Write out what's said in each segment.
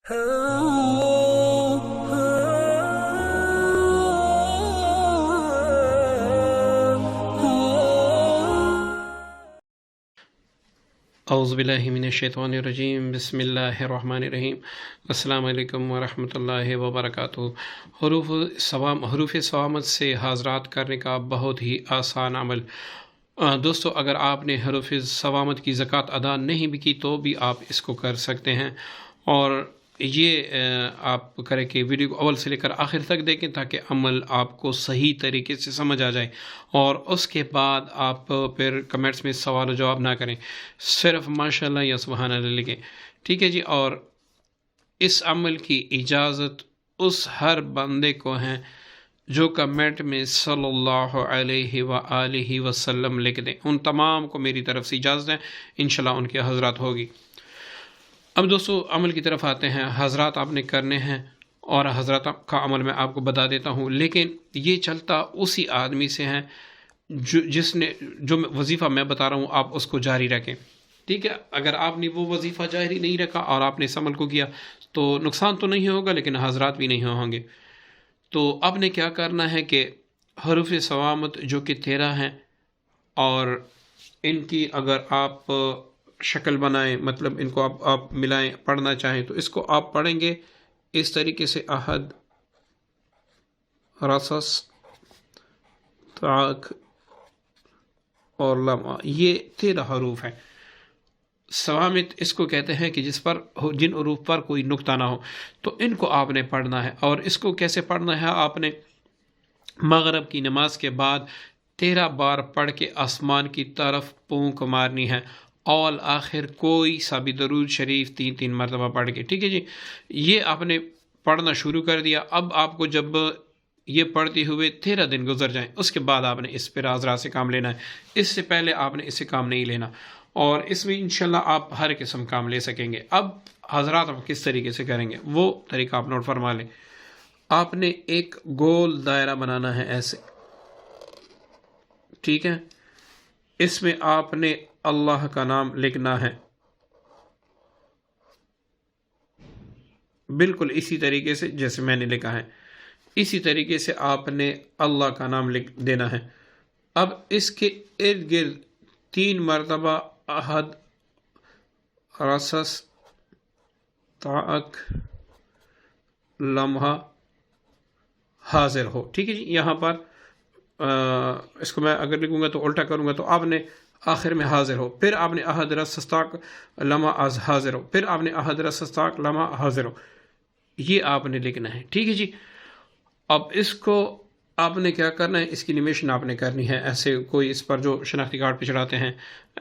اعوذ باللہ من الشیطان الرجیم، بسم اللہ الرحمن الرحیم۔ السلام علیکم ورحمۃ اللہ وبرکاتہ۔ حروف صوامت سے حاضرات کرنے کا بہت ہی آسان عمل۔ دوستو، اگر آپ نے حروف صوامت کی زکوٰۃ ادا نہیں بھی کی تو بھی آپ اس کو کر سکتے ہیں، اور یہ آپ کریں کہ ویڈیو کو اول سے لے کر آخر تک دیکھیں تاکہ عمل آپ کو صحیح طریقے سے سمجھ آ جائے، اور اس کے بعد آپ پھر کمنٹس میں سوال و جواب نہ کریں، صرف ماشاءاللہ یا سبحان اللہ لکھیں، ٹھیک ہے جی۔ اور اس عمل کی اجازت اس ہر بندے کو ہے جو کمنٹ میں صلی اللہ علیہ وآلہ وسلم لکھ دیں، ان تمام کو میری طرف سے اجازت ہے، انشاءاللہ ان کی حضرات ہوگی۔ اب دوستو، عمل کی طرف آتے ہیں۔ حضرات آپ نے کرنے ہیں، اور حضرات کا عمل میں آپ کو بتا دیتا ہوں، لیکن یہ چلتا اسی آدمی سے ہے جو وظیفہ میں بتا رہا ہوں، آپ اس کو جاری رکھیں، ٹھیک ہے۔ اگر آپ نے وہ وظیفہ جاری نہیں رکھا اور آپ نے اس عمل کو کیا تو نقصان تو نہیں ہوگا، لیکن حضرات بھی نہیں ہوں گے۔ تو آپ نے کیا کرنا ہے کہ حروف صوامت جو کہ 13 ہیں، اور ان کی اگر آپ شکل بنائیں، مطلب ان کو آپ ملائیں، پڑھنا چاہیں تو اس کو آپ پڑھیں گے اس طریقے سے: احد، رسس، طاق اور لمع۔ یہ 13 حروف ہیں۔ صوامت اس کو کہتے ہیں کہ جن حروف پر کوئی نقطہ نہ ہو، تو ان کو آپ نے پڑھنا ہے۔ اور اس کو کیسے پڑھنا ہے؟ آپ نے مغرب کی نماز کے بعد 13 بار پڑھ کے آسمان کی طرف پونک مارنی ہے، اول آخر کوئی سا بھی درود شریف 3 مرتبہ پڑھ کے، ٹھیک ہے جی۔ یہ آپ نے پڑھنا شروع کر دیا۔ اب آپ کو جب یہ پڑھتے ہوئے 13 دن گزر جائیں، اس کے بعد آپ نے اس پر حضرات سے کام لینا ہے، اس سے پہلے آپ نے اس سے کام نہیں لینا، اور اس میں انشاءاللہ آپ ہر قسم کام لے سکیں گے۔ اب حضرات آپ کس طریقے سے کریں گے وہ طریقہ آپ نوٹ فرما لیں۔ آپ نے ایک گول دائرہ بنانا ہے ایسے، ٹھیک ہے۔ اس میں آپ نے اللہ کا نام لکھنا ہے، بالکل اسی طریقے سے جیسے میں نے لکھا ہے، اسی طریقے سے آپ نے اللہ کا نام لکھ دینا ہے۔ اب اس کے ارد گرد 3 مرتبہ احد، رسس، طاق، لمحہ، حاضر ہو، ٹھیک ہے جی۔ یہاں پر اس کو میں اگر لکھوں گا تو الٹا کروں گا تو آپ نے آخر میں حاضر ہو، پھر آپ نے احد، رسس، طاق، لمحہ، حاضر ہو، پھر آپ نے احد، رسس، طاق، لمحہ، حاضر ہو، یہ آپ نے لکھنا ہے، ٹھیک ہے جی۔ اب اس کو آپ نے کیا کرنا ہے، اس کی انیمیشن آپ نے کرنی ہے ایسے، کوئی اس پر جو شناختی کارڈ پہ چڑھاتے ہیں،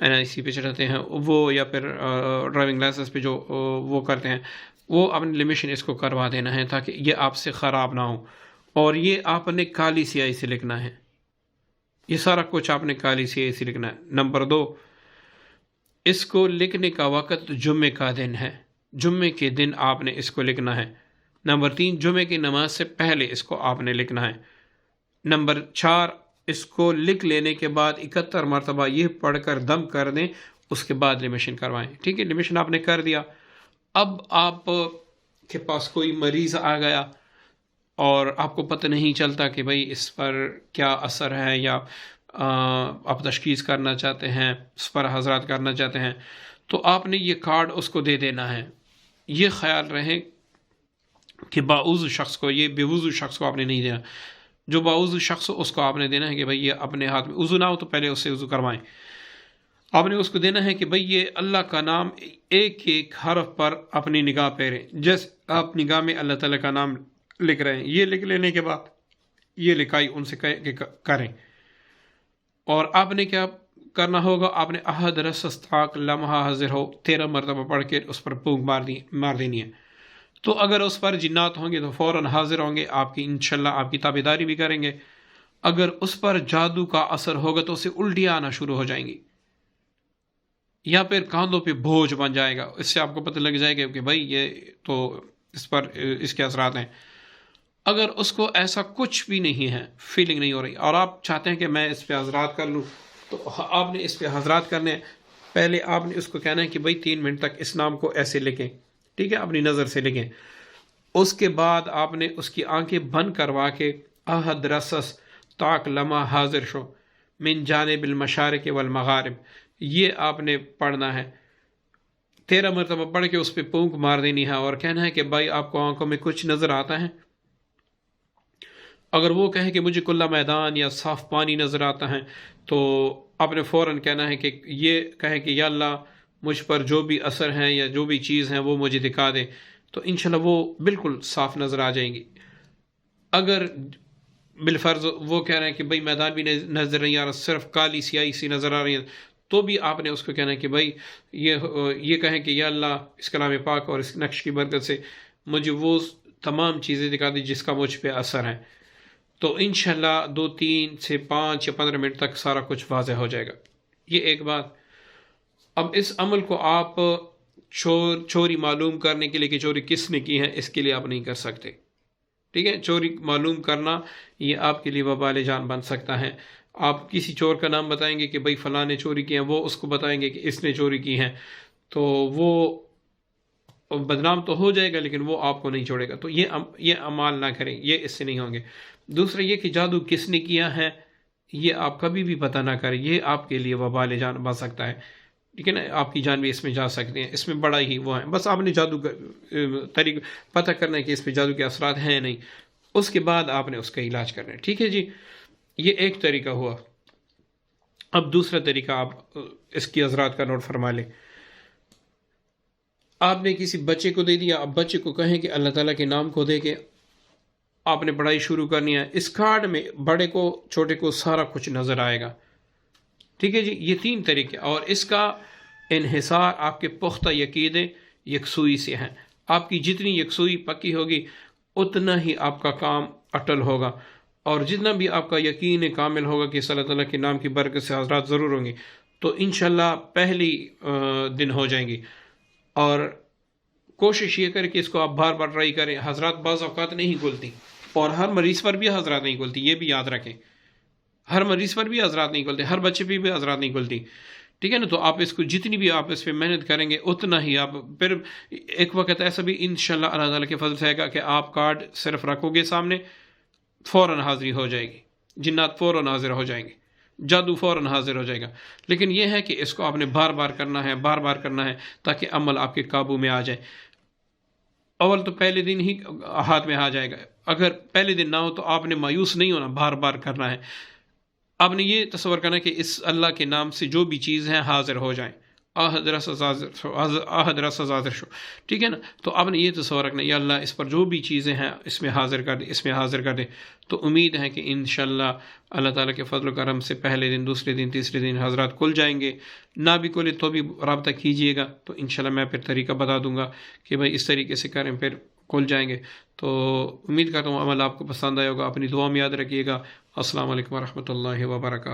NIC پہ چڑھاتے ہیں وہ، یا پھر ڈرائیونگ لائسنس پہ جو وہ کرتے ہیں، وہ آپ نے انیمیشن اس کو کروا دینا ہے تاکہ یہ آپ سے خراب نہ ہو۔ اور یہ آپ نے کالی سیاہی سے لکھنا ہے، یہ سارا کچھ آپ نے کالی سیاہی سے لکھنا ہے۔ نمبر 2، اس کو لکھنے کا وقت جمعے کا دن ہے، جمعے کے دن آپ نے اس کو لکھنا ہے۔ نمبر 3، جمعے کی نماز سے پہلے اس کو آپ نے لکھنا ہے۔ نمبر 4، اس کو لکھ لینے کے بعد 71 مرتبہ یہ پڑھ کر دم کر دیں، اس کے بعد لیمیشن کروائیں، ٹھیک ہے۔ لیمیشن آپ نے کر دیا۔ اب آپ کے پاس کوئی مریض آ گیا اور آپ کو پتہ نہیں چلتا کہ بھئی اس پر کیا اثر ہے، یا آپ تشخیص کرنا چاہتے ہیں، اس پر حضرات کرنا چاہتے ہیں، تو آپ نے یہ کارڈ اس کو دے دینا ہے۔ یہ خیال رہے کہ باوضو شخص کو، یہ بے وضو شخص کو آپ نے نہیں دینا۔ جو باوضو شخص ہو اس کو آپ نے دینا ہے کہ بھئی یہ اپنے ہاتھ میں وضو نہ ہو تو پہلے اس سے وضو کروائیں۔ آپ نے اس کو دینا ہے کہ بھئی یہ اللہ کا نام ایک ایک حرف پر اپنی نگاہ پھیریں، جیسے آپ نگاہ میں اللہ تعالیٰ کا نام لکھ رہے ہیں۔ یہ لکھ لینے کے بعد یہ لکھائی ان سے کریں، اور آپ نے کیا کرنا ہوگا، آپ نے احد، رسس، طاق، لمحہ، حاضر ہو 13 مرتبہ پڑھ کے اس پر پونک مار دینی ہے۔ تو اگر اس پر جنات ہوں گے تو فوراً حاضر ہوں گے، آپ کی انشاءاللہ آپ کی تابعداری بھی کریں گے۔ اگر اس پر جادو کا اثر ہوگا تو اسے الٹیاں آنا شروع ہو جائیں گی، یا پھر کاندھوں پہ بوجھ بن جائے گا۔ اس سے آپ کو پتہ لگ جائے گا کہ بھائی یہ تو اس پر اس کے اثرات ہیں۔ اگر اس کو ایسا کچھ بھی نہیں ہے، فیلنگ نہیں ہو رہی، اور آپ چاہتے ہیں کہ میں اس پہ حضرات کر لوں، تو آپ نے اس پہ حضرات کرنے ہیں۔ پہلے آپ نے اس کو کہنا ہے کہ بھائی 3 منٹ تک اس نام کو ایسے لکھیں، ٹھیک ہے، اپنی نظر سے لکھیں۔ اس کے بعد آپ نے اس کی آنکھیں بند کروا کے احد رسس طاق لمحہ حاضر شو من جانب المشارق والمغارب، یہ آپ نے پڑھنا ہے 13 مرتبہ پڑھ کے اس پہ پونک مار دینی ہے اور کہنا ہے کہ بھائی آپ کو آنکھوں میں کچھ نظر آتا ہے؟ اگر وہ کہے کہ مجھے کھلا میدان یا صاف پانی نظر آتا ہے تو آپ نے فوراً کہنا ہے کہ یہ کہے کہ یا اللہ مجھ پر جو بھی اثر ہیں یا جو بھی چیز ہیں وہ مجھے دکھا دے، تو انشاءاللہ وہ بالکل صاف نظر آ جائیں گی۔ اگر بالفرض وہ کہہ رہے ہیں کہ بھئی میدان بھی نظر نہیں آ رہا، صرف کالی سیاہی سی نظر آ رہی ہے، تو بھی آپ نے اس کو کہنا ہے کہ بھئی یہ کہیں کہ یا اللہ اس کلام پاک اور اس نقش کی برکت سے مجھے وہ تمام چیزیں دکھا دی جس کا مجھ پہ اثر ہے، تو انشاءاللہ 2 3 سے 5 یا 15 منٹ تک سارا کچھ واضح ہو جائے گا۔ یہ ایک بات۔ اب اس عمل کو آپ چوری معلوم کرنے کے لیے کہ چوری کس نے کی ہے اس کے لیے آپ نہیں کر سکتے، ٹھیک ہے؟ چوری معلوم کرنا یہ آپ کے لیے وبال جان بن سکتا ہے۔ آپ کسی چور کا نام بتائیں گے کہ بھئی فلاں نے چوری کی ہے، وہ اس کو بتائیں گے کہ اس نے چوری کی ہے، تو وہ بدنام تو ہو جائے گا لیکن وہ آپ کو نہیں چھوڑے گا، تو یہ اعمال نہ کریں، یہ اس سے نہیں ہوں گے۔ دوسرا یہ کہ جادو کس نے کیا ہے یہ آپ کبھی بھی پتہ نہ کریں، یہ آپ کے لیے وبال جان بن سکتا ہے، ٹھیک ہے نا؟ آپ کی جان بھی اس میں جا سکتے ہیں، اس میں بڑا ہی وہ ہے، بس آپ نے جادو کا طریقہ پتہ کرنا ہے کہ اس پہ جادو کے اثرات ہیں نہیں، اس کے بعد آپ نے اس کا علاج کرنا ہے، ٹھیک ہے جی؟ یہ ایک طریقہ ہوا۔ اب دوسرا طریقہ آپ اس کی حضرات کا نوٹ فرما لیں۔ آپ نے کسی بچے کو دے دیا، اب بچے کو کہیں کہ اللہ تعالیٰ کے نام کو دے کے آپ نے پڑھائی شروع کرنی ہے، اس کارڈ میں بڑے کو چھوٹے کو سارا کچھ نظر آئے گا، ٹھیک ہے جی؟ یہ 3 طریقے، اور اس کا انحصار آپ کے پختہ یقین یکسوئی سے ہیں۔ آپ کی جتنی یکسوئی پکی ہوگی اتنا ہی آپ کا کام اٹل ہوگا، اور جتنا بھی آپ کا یقین کامل ہوگا کہ اللہ تعالیٰ کے نام کی برکت سے حضرات ضرور ہوں گی، تو انشاءاللہ پہلی دن ہو جائیں گی۔ اور کوشش یہ کریں کہ اس کو آپ بار بار ٹرائی کریں۔ حضرات بعض اوقات نہیں کھلتی، اور ہر مریض پر بھی حضرات نہیں کھلتی، یہ بھی یاد رکھیں، ہر مریض پر بھی حضرات نہیں کھلتے، ہر بچے پہ بھی حضرات نہیں کھلتی، ٹھیک ہے نا؟ تو آپ اس کو جتنی بھی آپ اس پہ محنت کریں گے اتنا ہی آپ پھر ایک وقت ایسا بھی انشاءاللہ اللہ تعالیٰ کے فضل سے آئے گا کہ آپ کارڈ صرف رکھو گے سامنے، فوراً حاضری ہو جائے گی، جنات فوراً حاضر ہو جائیں گے، جادو فوراً حاضر ہو جائے گا۔ لیکن یہ ہے کہ اس کو آپ نے بار بار کرنا ہے، بار بار کرنا ہے، تاکہ عمل آپ کے قابو میں آ جائے۔ اول تو پہلے دن ہی ہاتھ میں آ جائے گا، اگر پہلے دن نہ ہو تو آپ نے مایوس نہیں ہونا، بار بار کرنا ہے۔ آپ نے یہ تصور کرنا کہ اس اللہ کے نام سے جو بھی چیز ہیں حاضر ہو جائیں، آحد رس حاضر شو، ٹھیک ہے نا؟ تو آپ نے یہ تصور رکھنا یا اللہ اس پر جو بھی چیزیں ہیں اس میں حاضر کر دے، اس میں حاضر کر دے۔ تو امید ہے کہ انشاءاللہ اللہ تعالیٰ کے فضل و کرم سے پہلے دن، دوسرے دن، تیسرے دن حضرات کھل جائیں گے، نہ بھی کھلے تو بھی رابطہ کیجئے گا، تو انشاءاللہ میں پھر طریقہ بتا دوں گا کہ بھائی اس طریقے سے کریں، پھر کھل جائیں گے۔ تو امید کرتا ہوں عمل آپ کو پسند آئے ہوگا، اپنی دعا میں یاد رکھیے گا۔ السلام علیکم ورحمۃ اللہ وبرکاتہ۔